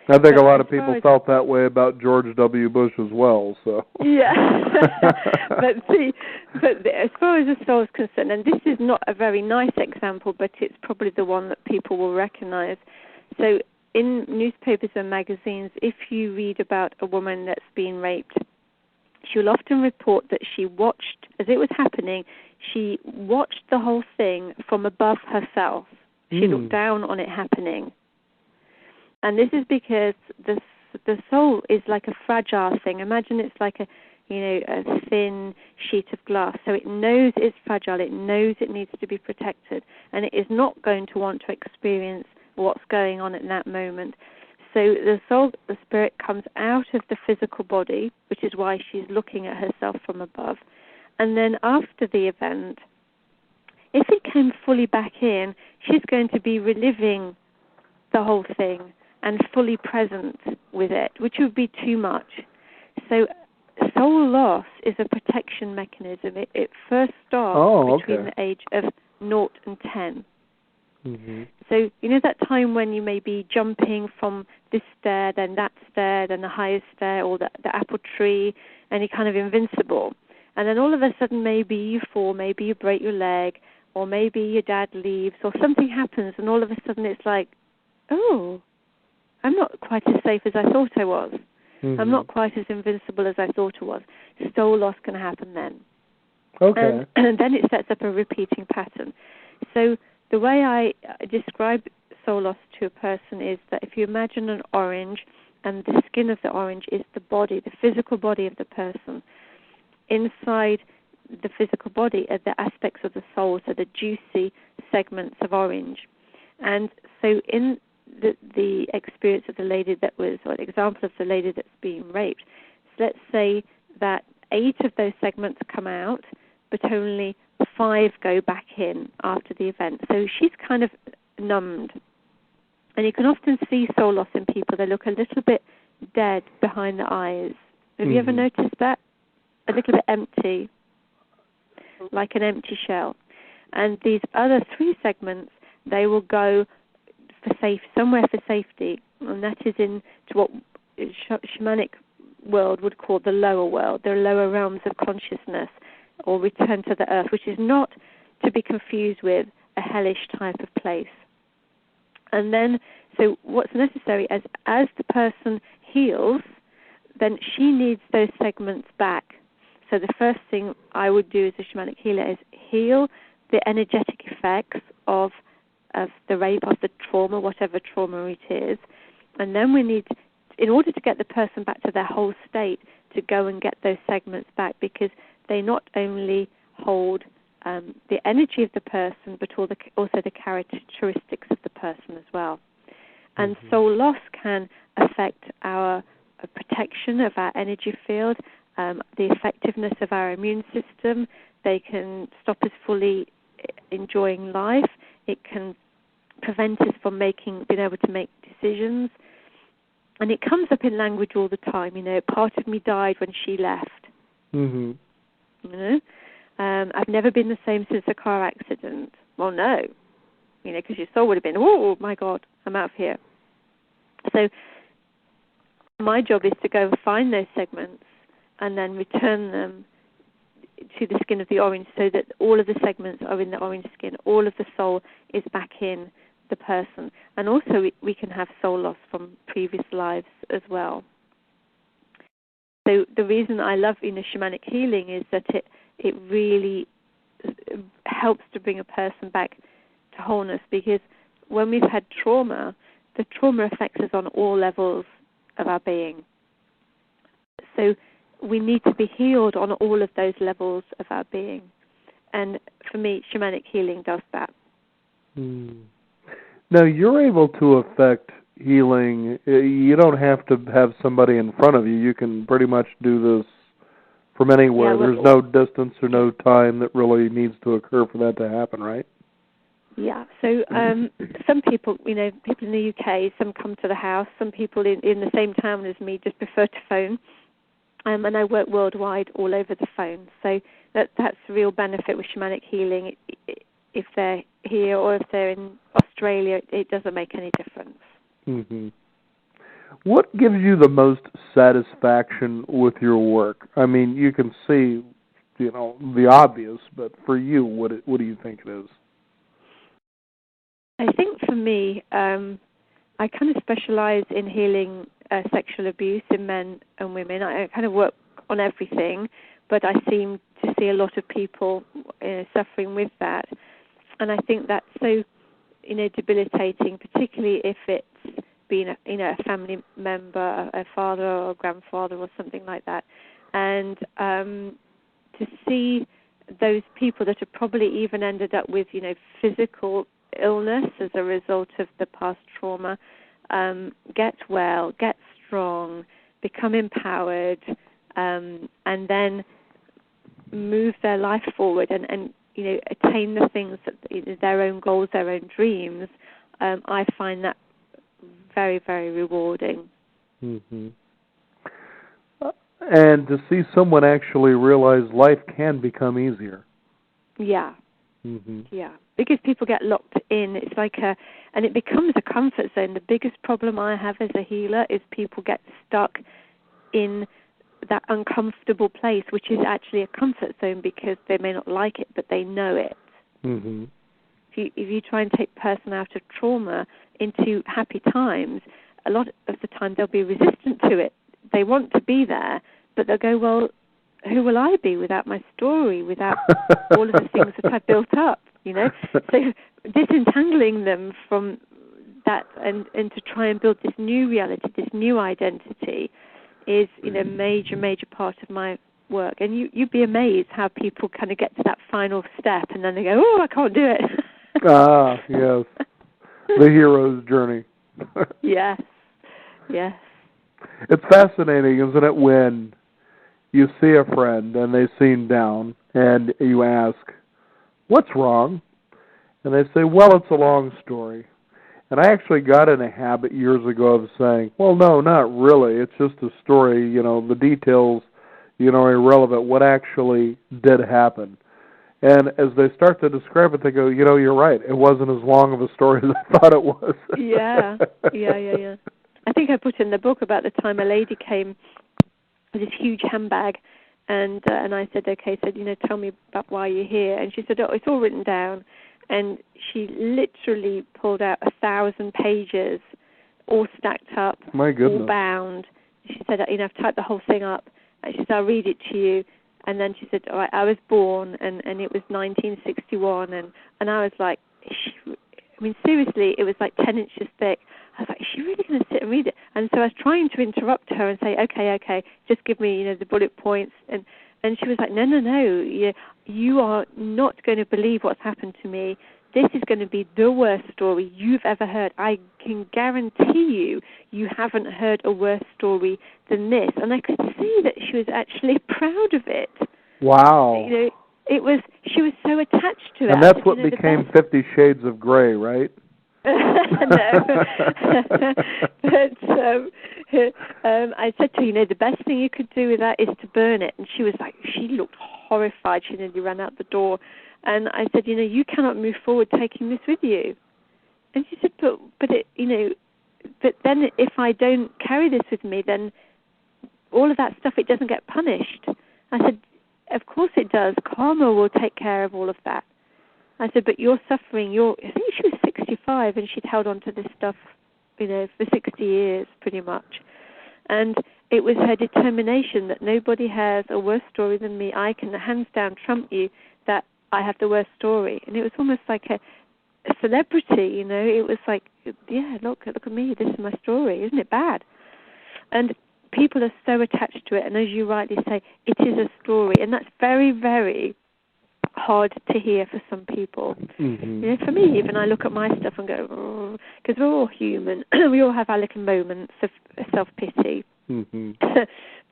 Speaker 1: I think a lot of people felt that way about George W. Bush as well. So
Speaker 2: yeah, but as far as the soul is concerned, and this is not a very nice example, but it's probably the one that people will recognize. So in newspapers and magazines, if you read about a woman that's been raped, she'll often report that she watched, as it was happening, she watched the whole thing from above herself. She looked down on it happening. And this is because the soul is like a fragile thing. Imagine it's like a thin sheet of glass. So it knows it's fragile. It knows it needs to be protected, and it is not going to want to experience what's going on at that moment. So the soul, the spirit, comes out of the physical body, which is why she's looking at herself from above. And then after the event, if it came fully back in, she's going to be reliving the whole thing and fully present with it, which would be too much. So soul loss is a protection mechanism. It first starts between the age of 0 and 10. So that time when you may be jumping from this stair, then that stair, then the highest stair, or the apple tree, and you're kind of invincible. And then all of a sudden maybe you fall, maybe you break your leg, or maybe your dad leaves, or something happens, and all of a sudden it's like, oh, I'm not quite as safe as I thought I was.
Speaker 1: Mm-hmm.
Speaker 2: I'm not quite as invincible as I thought I was. Soul loss can happen then.
Speaker 1: Okay.
Speaker 2: And then it sets up a repeating pattern. So the way I describe soul loss to a person is that if you imagine an orange, and the skin of the orange is the body, the physical body of the person. Inside the physical body are the aspects of the soul, so the juicy segments of orange. And so in the experience of the lady that was, or the example of the lady that's being raped, so let's say that 8 of those segments come out, but only 5 go back in after the event. So she's kind of numbed. And you can often see soul loss in people. They look a little bit dead behind the eyes. Have you ever noticed that? A little bit empty, like an empty shell. And these other 3 segments, they will go for somewhere for safety, and that is into what shamanic world would call the lower world, the lower realms of consciousness, or return to the earth, which is not to be confused with a hellish type of place. And then, so what's necessary as the person heals, then she needs those segments back. So the first thing I would do as a shamanic healer is heal the energetic effects of the rape, of the trauma, whatever trauma it is. And then we need, in order to get the person back to their whole state, to go and get those segments back, because they not only hold the energy of the person, but also the characteristics of the person as well. And soul loss can affect our protection of our energy field, the effectiveness of our immune system. They can stop us fully enjoying life. It can prevent us from being able to make decisions. And it comes up in language all the time. Part of me died when she left. I've never been the same since the car accident. Well, no, because your soul would have been, oh my God, I'm out of here. So my job is to go and find those segments and then return them to the skin of the orange, so that all of the segments are in the orange skin, all of the soul is back in the person. And also we can have soul loss from previous lives as well. So the reason I love shamanic healing is that it really helps to bring a person back to wholeness, because when we've had trauma, the trauma affects us on all levels of our being. So we need to be healed on all of those levels of our being. And for me, shamanic healing does that.
Speaker 1: Now, you're able to affect healing. You don't have to have somebody in front of you. You can pretty much do this from anywhere.
Speaker 2: Yeah,
Speaker 1: there's no distance or no time that really needs to occur for that to happen, right?
Speaker 2: Yeah. So some people, people in the UK, some come to the house. Some people in the same town as me just prefer to phone. And I work worldwide, all over the phone. So that's the real benefit with shamanic healing. If they're here or if they're in Australia, it doesn't make any difference.
Speaker 1: What gives you the most satisfaction with your work? I mean, you can see, the obvious, but for you, what do you think it is?
Speaker 2: I think for me, I kind of specialize in healing sexual abuse in men and women. I kind of work on everything, but I seem to see a lot of people suffering with that. And I think that's so, debilitating, particularly if it's been, a family member, a father or a grandfather or something like that. And to see those people that have probably even ended up with, physical illness as a result of the past trauma, get well, get strong, become empowered, and then move their life forward and attain the things that their own goals, their own dreams. I find that very, very rewarding.
Speaker 1: And to see someone actually realize life can become easier.
Speaker 2: Yeah. Yeah, because people get locked in. It's like and it becomes a comfort zone. The biggest problem I have as a healer is people get stuck in that uncomfortable place, which is actually a comfort zone because they may not like it, but they know it. If you try and take a person out of trauma into happy times, a lot of the time they'll be resistant to it. They want to be there, but they'll go, well, who will I be without my story, without all of the things that I've built up, you know? So disentangling them from that and to try and build this new reality, this new identity is, you know, major part of my work. And you'd be amazed how people kind of get to that final step and then they go, oh, I can't do it.
Speaker 1: Ah, yes. The hero's journey.
Speaker 2: Yes.
Speaker 1: It's fascinating, isn't it, when you see a friend and they seem down and you ask, what's wrong? And they say, well, it's a long story. And I actually got in a habit years ago of saying, well, no, not really. It's just a story, you know, the details, you know, are irrelevant. What actually did happen? And as they start to describe it, they go, you know, you're right. It wasn't as long of a story as I thought it was.
Speaker 2: Yeah. I think I put in the book about the time a lady came with this huge handbag, and I said, okay, so, you know, tell me about why you're here. And she said, oh, it's all written down. And she literally pulled out 1,000 pages, all stacked up,
Speaker 1: My goodness,
Speaker 2: all bound. She said, you know, I've typed the whole thing up. And she said, I'll read it to you. And then she said, all right, I was born, and it was 1961, and I was like, I mean, seriously, it was like 10 inches thick. I was like, is she really going to sit and read it? And so I was trying to interrupt her and say, okay, just give me, you know, the bullet points. And she was like, no, you are not going to believe what's happened to me. This is going to be the worst story you've ever heard. I can guarantee you haven't heard a worse story than this. And I could see that she was actually proud of it.
Speaker 1: Wow.
Speaker 2: You know, she was so attached to it.
Speaker 1: And that's what became 50 Shades of Grey, right?
Speaker 2: No. But I said to her, you know, the best thing you could do with that is to burn it. And she was like, she looked horrified. She nearly ran out the door. And I said, you know, you cannot move forward taking this with you. And she said, but it, you know, but then if I don't carry this with me, then all of that stuff, it doesn't get punished. I said, of course it does. Karma will take care of all of that. I said, but you're suffering. I think she was 65, and she'd held on to this stuff, you know, for 60 years, pretty much. And it was her determination that nobody has a worse story than me. I can hands down trump you that I have the worst story. And it was almost like a celebrity, you know. It was like, yeah, look at me. This is my story. Isn't it bad? And people are so attached to it. And as you rightly say, it is a story. And that's very, very hard to hear for some people.
Speaker 1: Mm-hmm.
Speaker 2: You know, for me, even I look at my stuff and go, because we're all human. We all have our little moments of self-pity.
Speaker 1: Mm-hmm.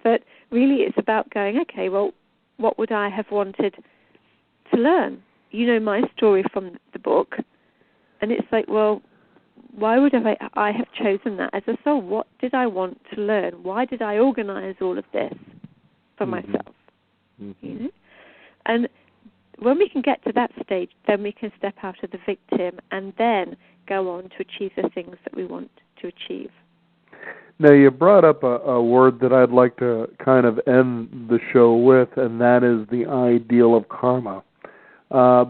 Speaker 2: But really it's about going, okay, well, what would I have wanted to learn? You know my story from the book. And it's like, well, why would I have chosen that as a soul? What did I want to learn? Why did I organize all of this for myself? Mm-hmm. You know? And when we can get to that stage, then we can step out of the victim and then go on to achieve the things that we want to achieve.
Speaker 1: Now, you brought up a word that I'd like to kind of end the show with, and that is the ideal of karma.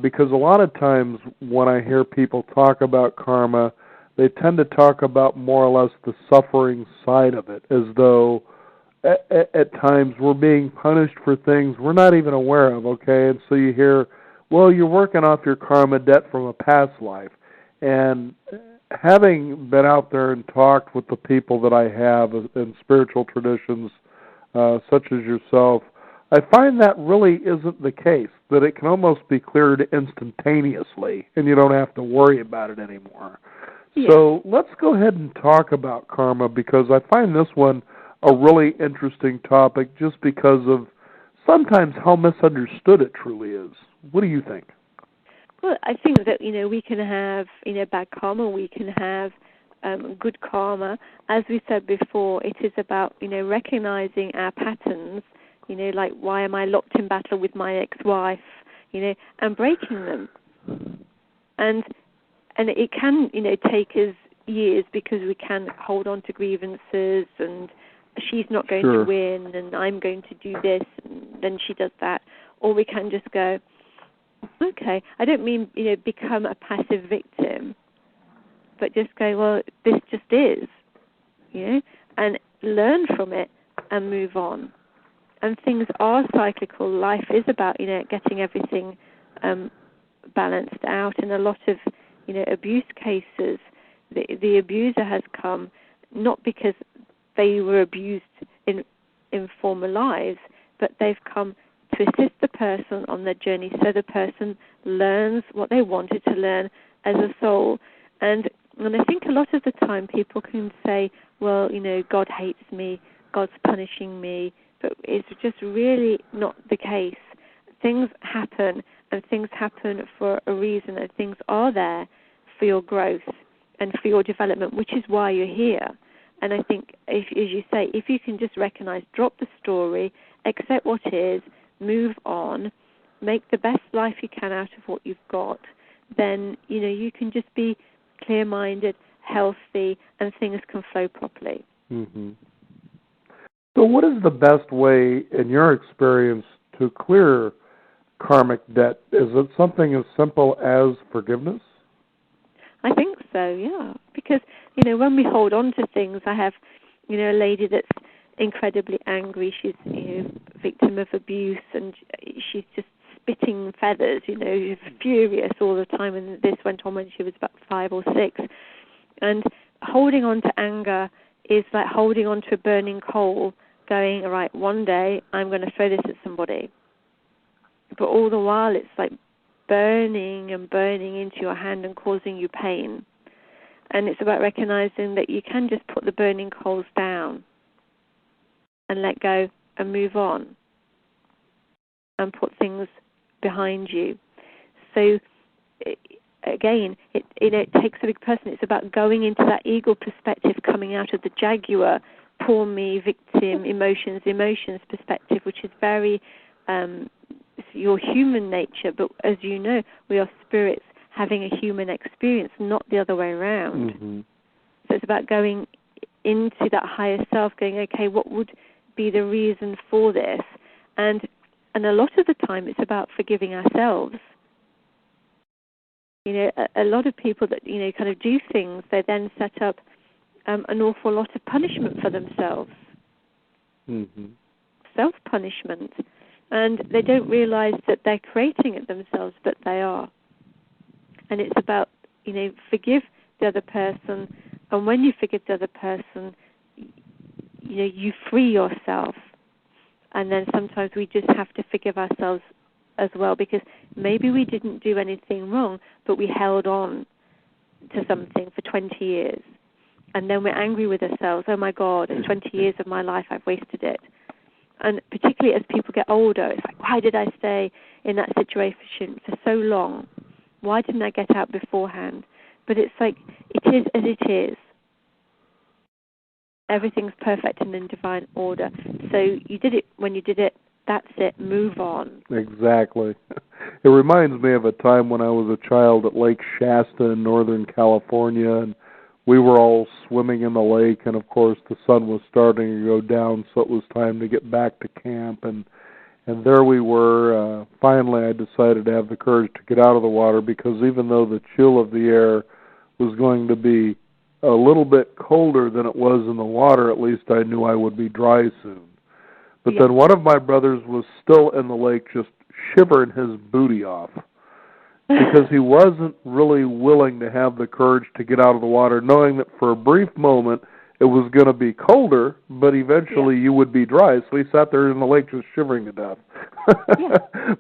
Speaker 1: Because a lot of times when I hear people talk about karma, they tend to talk about more or less the suffering side of it, as though at times we're being punished for things we're not even aware of, okay? And so you hear, well, you're working off your karma debt from a past life. And having been out there and talked with the people that I have in spiritual traditions, such as yourself, I find that really isn't the case, that it can almost be cleared instantaneously, and you don't have to worry about it anymore. Yeah. So let's go ahead and talk about karma, because I find this one a really interesting topic just because of sometimes how misunderstood it truly is. What do you think?
Speaker 2: Well, I think that, you know, we can have, you know, bad karma, we can have good karma. As we said before, it is about, you know, recognizing our patterns, you know, like why am I locked in battle with my ex-wife, you know, and breaking them. And it can, you know, take us years because we can hold on to grievances and she's not going to win and I'm going to do this and then she does that. Or we can just go, okay, I don't mean, you know, become a passive victim, but just go, well, this just is. and learn from it and move on. And things are cyclical. Life is about, getting everything balanced out. In a lot of, abuse cases, the abuser has come not because they were abused in former lives, but they've come to assist the person on their journey so the person learns what they wanted to learn as a soul. And I think a lot of the time people can say, well, God hates me, God's punishing me, but it's just really not the case. Things happen, and things happen for a reason, and things are there for your growth and for your development, which is why you're here. And I think, as you say, if you can just recognize, drop the story, accept what is, move on, make the best life you can out of what you've got, then, you can just be clear-minded, healthy, and things can flow properly.
Speaker 1: Mm-hmm. So what is the best way, in your experience, to clear karmic debt? Is it something as simple as forgiveness?
Speaker 2: I think so, yeah. Because, when we hold on to things, I have, a lady that's incredibly angry. She's, victim of abuse, and she's just spitting feathers, she's furious all the time. And this went on when she was about 5 or 6. And holding on to anger is like holding on to a burning coal, going, all right, one day I'm going to throw this at somebody. But all the while it's like burning and burning into your hand and causing you pain. And it's about recognizing that you can just put the burning coals down and let go and move on and put things behind you. So, again, it takes a big person. It's about going into that eagle perspective, coming out of the jaguar, poor me, victim, emotions perspective, which is very your human nature. But as you know, we are spirits having a human experience, not the other way around.
Speaker 1: Mm-hmm.
Speaker 2: So it's about going into that higher self, going, okay, what would be the reason for this? And a lot of the time it's about forgiving ourselves. A lot of people that, kind of do things, they then set up an awful lot of punishment for themselves.
Speaker 1: Mm-hmm.
Speaker 2: Self-punishment. And they don't realize that they're creating it themselves, but they are. And it's about, forgive the other person. And when you forgive the other person, you free yourself. And then sometimes we just have to forgive ourselves as well, because maybe we didn't do anything wrong, but we held on to something for 20 years. And then we're angry with ourselves. Oh, my God, it's 20 years of my life, I've wasted it. And particularly as people get older, it's like, why did I stay in that situation for so long? Why didn't I get out beforehand? But it's like, it is as it is. Everything's perfect and in divine order. So you did it when you did it. That's it. Move on.
Speaker 1: Exactly. It reminds me of a time when I was a child at Lake Shasta in Northern California, and we were all swimming in the lake, and of course the sun was starting to go down, so it was time to get back to camp. And there we were. Finally, I decided to have the courage to get out of the water, because even though the chill of the air was going to be a little bit colder than it was in the water, at least I knew I would be dry soon. But then one of my brothers was still in the lake just shivering his booty off because he wasn't really willing to have the courage to get out of the water, knowing that for a brief moment it was going to be colder, but eventually you would be dry. So he sat there in the lake just shivering to death.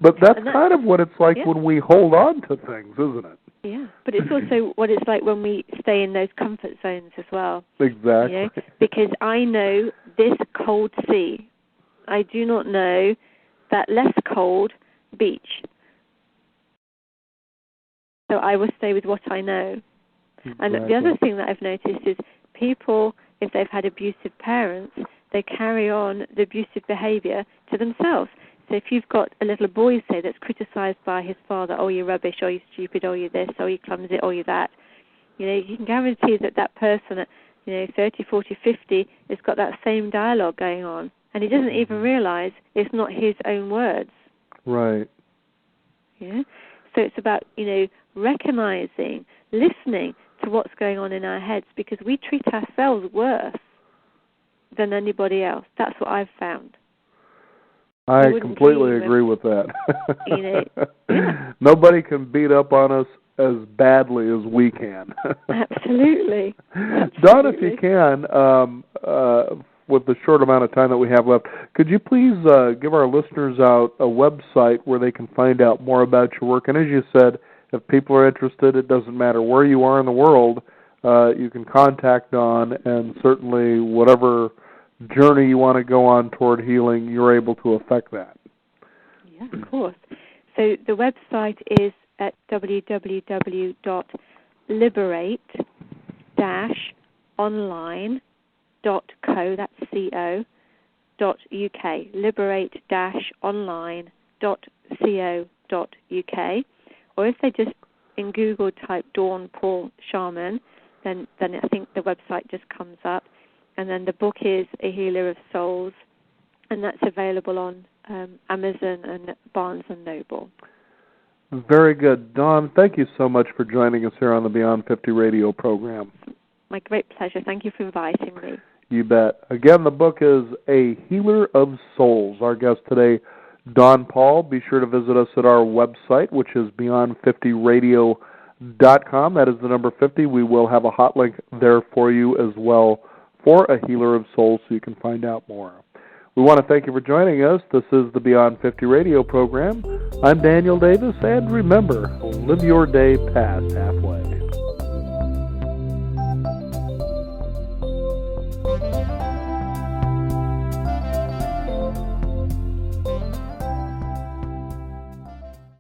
Speaker 1: But that's kind of what it's like when we hold on to things, isn't it?
Speaker 2: Yeah, but it's also what it's like when we stay in those comfort zones as well.
Speaker 1: Exactly.
Speaker 2: Because I know this cold sea. I do not know that less cold beach. So I will stay with what I know. Exactly. And the other thing that I've noticed is people, if they've had abusive parents, they carry on the abusive behavior to themselves. So if you've got a little boy, say, that's criticized by his father, oh, you're rubbish, oh, you're stupid, oh, you're this, oh, you're clumsy, oh, you're that, you can guarantee that person at 30, 40, 50 has got that same dialogue going on. And he doesn't even realize it's not his own words.
Speaker 1: Right.
Speaker 2: Yeah. So it's about, recognizing, listening to what's going on in our heads, because we treat ourselves worse than anybody else. That's what I've found.
Speaker 1: I completely agree with that.
Speaker 2: You know, yeah.
Speaker 1: Nobody can beat up on us as badly as we can.
Speaker 2: Absolutely.
Speaker 1: Dawn, if you can, with the short amount of time that we have left, could you please give our listeners out a website where they can find out more about your work? And as you said, if people are interested, it doesn't matter where you are in the world, you can contact Dawn, and certainly whatever journey you want to go on toward healing, you're able to affect that.
Speaker 2: Yeah, of course. So the website is at www.liberate-online.co, that's co.uk, liberate-online.co.uk. Or if they just in Google type Dawn Paul Shaman, then I think the website just comes up. And then the book is A Healer of Souls, and that's available on Amazon and Barnes & Noble.
Speaker 1: Very good. Dawn, thank you so much for joining us here on the Beyond 50 radio program.
Speaker 2: My great pleasure. Thank you for inviting me.
Speaker 1: You bet. Again, the book is A Healer of Souls. Our guest today, Dawn Paul. Be sure to visit us at our website, which is beyond50radio.com. That is the number 50. We will have a hot link there for you as well for A Healer of Souls so you can find out more. We want to thank you for joining us. This is the Beyond 50 radio program. I'm Daniel Davis, and remember, live your day past halfway.